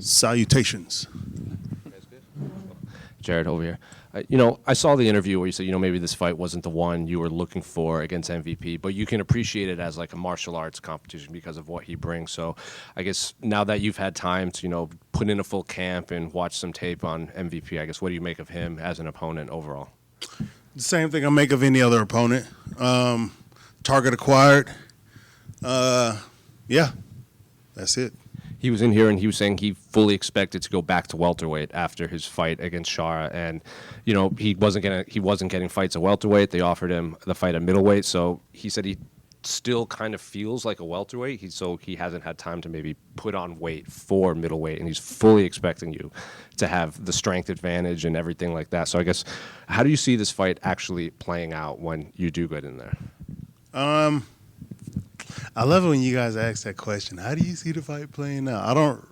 Salutations. Jared over here. I saw the interview where you said, maybe this fight wasn't the one you were looking for against MVP, but you can appreciate it as like a martial arts competition because of what he brings. So I guess now that you've had time to, put in a full camp and watch some tape on MVP, I guess what do you make of him as an opponent overall? The same thing I make of any other opponent. Target acquired. Yeah, that's it. He was in here and he was saying he fully expected to go back to welterweight after his fight against Shara, and he wasn't getting fights at welterweight. They offered him the fight at middleweight, so he said he still kind of feels like a welterweight. So he hasn't had time to maybe put on weight for middleweight, and he's fully expecting you to have the strength advantage and everything like that. So I guess, how do you see this fight actually playing out when you do get in there? I love it when you guys ask that question. How do you see the fight playing out? I don't,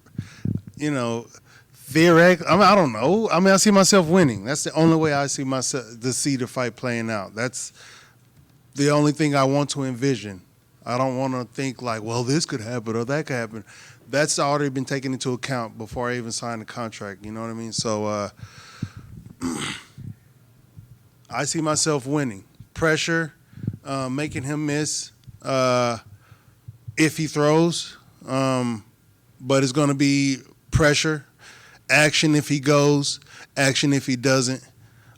theoretically, I don't know. I see myself winning. That's the only way I see the fight playing out. That's the only thing I want to envision. I don't want to think like, well, this could happen or that could happen. That's already been taken into account before I even signed the contract. You know what I mean? So I see myself winning. Pressure, making him miss. If he throws, but it's going to be pressure, action if he goes, action if he doesn't.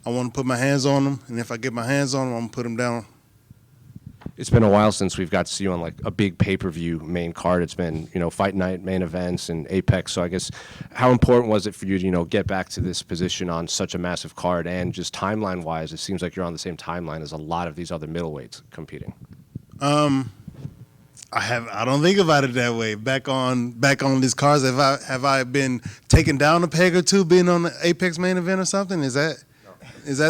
I want to put my hands on him, and if I get my hands on him, I'm going to put him down. It's been a while since we've got to see you on like a big pay-per-view main card. It's been, fight night, main events, and Apex. So I guess how important was it for you to, get back to this position on such a massive card? And just timeline-wise, it seems like you're on the same timeline as a lot of these other middleweights competing. I don't think about it that way. Back on these cards, have I been taken down a peg or two being on the Apex main event or something? Is that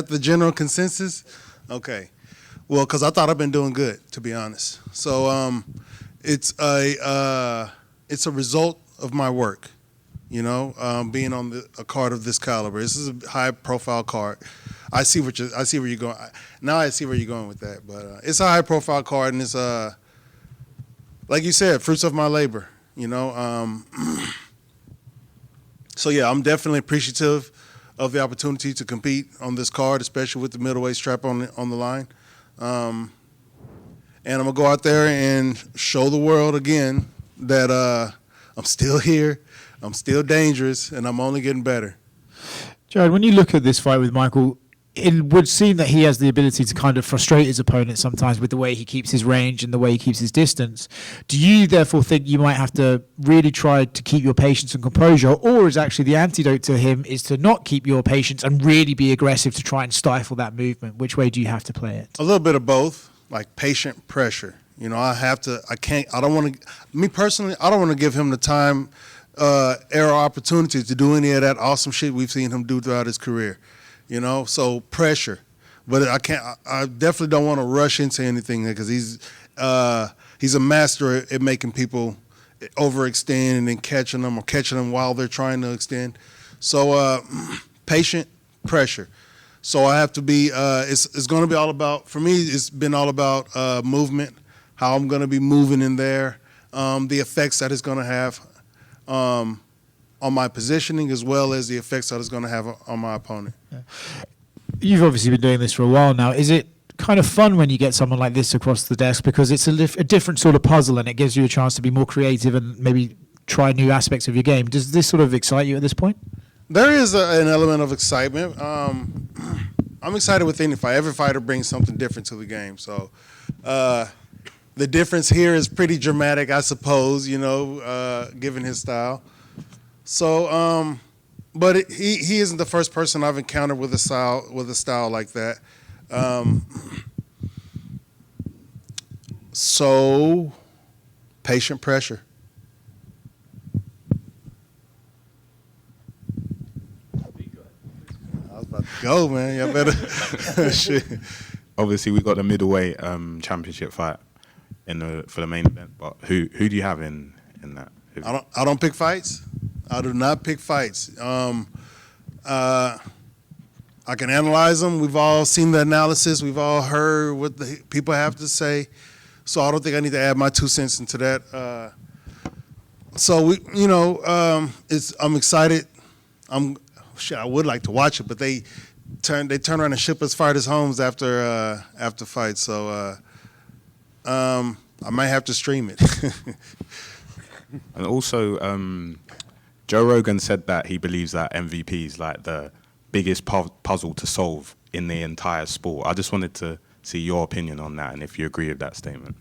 the general consensus? Okay. Well, because I thought I've been doing good, to be honest. So it's a result of my work, being on a card of this caliber. This is a high-profile card. I see where you're going. Now I see where you're going with that, but it's a high-profile card, and it's like you said, fruits of my labor. So yeah, I'm definitely appreciative of the opportunity to compete on this card, especially with the middleweight strap on the line. And I'm gonna go out there and show the world again that I'm still here, I'm still dangerous, and I'm only getting better. Jared, when you look at this fight with Michael, it would seem that he has the ability to kind of frustrate his opponent sometimes with the way he keeps his range and the way he keeps his distance. Do you therefore think you might have to really try to keep your patience and composure, or is actually the antidote to him is to not keep your patience and really be aggressive to try and stifle that movement? Which way do you have to play it? A little bit of both, like patient pressure. Me personally, I don't want to give him the time, era, opportunity to do any of that awesome shit we've seen him do throughout his career. So pressure, but I definitely don't want to rush into anything because he's a master at making people overextend and then catching them while they're trying to extend. So patient pressure. So I have to be. It's going to be all about, for me. It's been all about movement, how I'm going to be moving in there, the effects that it's going to have on my positioning, as well as the effects that it's going to have on my opponent. Yeah. You've obviously been doing this for a while now. Is it kind of fun when you get someone like this across the desk, because it's a different sort of puzzle and it gives you a chance to be more creative and maybe try new aspects of your game? Does this sort of excite you at this point? There is an element of excitement. I'm excited with any fight. Every fighter brings something different to the game. So the difference here is pretty dramatic, I suppose, given his style. So, but he isn't the first person I've encountered with a style like that. So, patient pressure. I was about to go, man. Y'all better. Shit. Obviously, we got the middleweight championship fight for the main event. But who do you have in that? I don't pick fights. I do not pick fights. I can analyze them. We've all seen the analysis. We've all heard what the people have to say. So I don't think I need to add my 2 cents into that. So I'm excited. I would like to watch it, but they turn around and ship us fighters homes after fights. So I might have to stream it. And also, Joe Rogan said that he believes that MVP is like the biggest puzzle to solve in the entire sport. I just wanted to see your opinion on that and if you agree with that statement.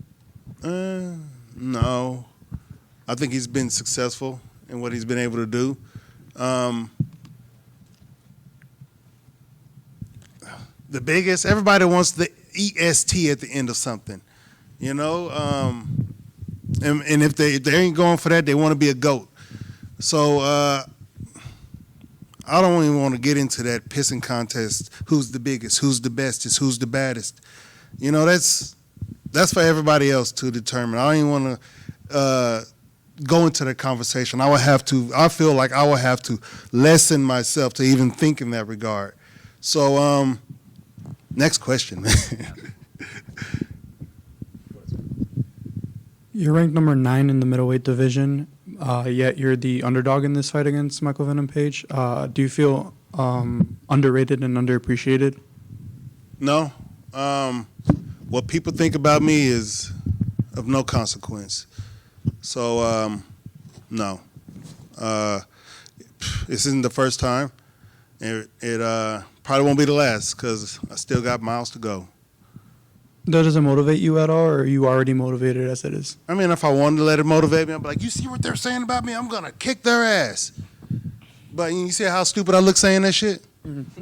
No. I think he's been successful in what he's been able to do. The biggest, everybody wants the EST at the end of something, you know? And if they ain't going for that, they want to be a GOAT. So I don't even want to get into that pissing contest. Who's the biggest? Who's the bestest? Who's the baddest? You know, that's for everybody else to determine. I don't even want to go into that conversation. I feel like I will have to lessen myself to even think in that regard. So next question. You're ranked number 9 in the middleweight division, yet you're the underdog in this fight against Michael Venom Page. Do you feel underrated and underappreciated? No. What people think about me is of no consequence. So, no. This isn't the first time. It probably won't be the last because I still got miles to go. That doesn't motivate you at all, or are you already motivated as it is? I mean, if I wanted to let it motivate me, I'd be like, you see what they're saying about me? I'm going to kick their ass. But you see how stupid I look saying that shit?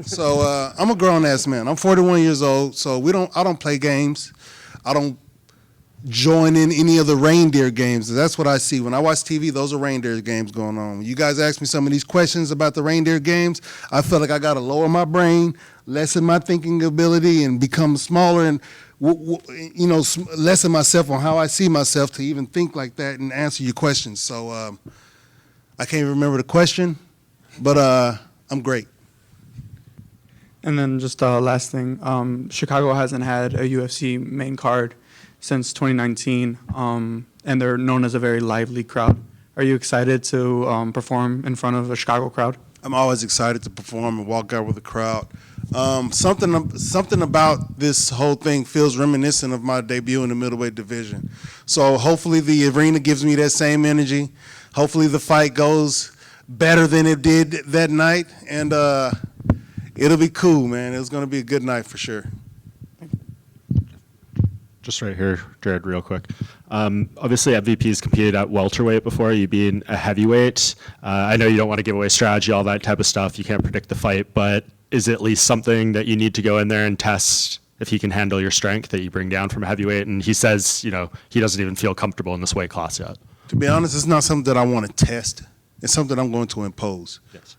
So I'm a grown-ass man. I'm 41 years old, so I don't play games. I don't join in any of the reindeer games. That's what I see. When I watch TV, those are reindeer games going on. When you guys ask me some of these questions about the reindeer games, I feel like I got to lower my brain, lessen my thinking ability, and become smaller and lessen myself on how I see myself to even think like that and answer your questions. So I can't even remember the question, but I'm great. And then just last thing, Chicago hasn't had a UFC main card since 2019, and they're known as a very lively crowd. Are you excited to perform in front of a Chicago crowd? I'm always excited to perform and walk out with a crowd. Something about this whole thing feels reminiscent of my debut in the middleweight division. So hopefully the arena gives me that same energy. Hopefully the fight goes better than it did that night, and it'll be cool, man. It's going to be a good night for sure. Just right here, Jared, real quick. Obviously, MVP's competed at welterweight before, you being a heavyweight. I know you don't want to give away strategy, all that type of stuff. You can't predict the fight, but is it at least something that you need to go in there and test if he can handle your strength that you bring down from a heavyweight? And he says, he doesn't even feel comfortable in this weight class yet. To be honest, it's not something that I want to test. It's something I'm going to impose. Yes.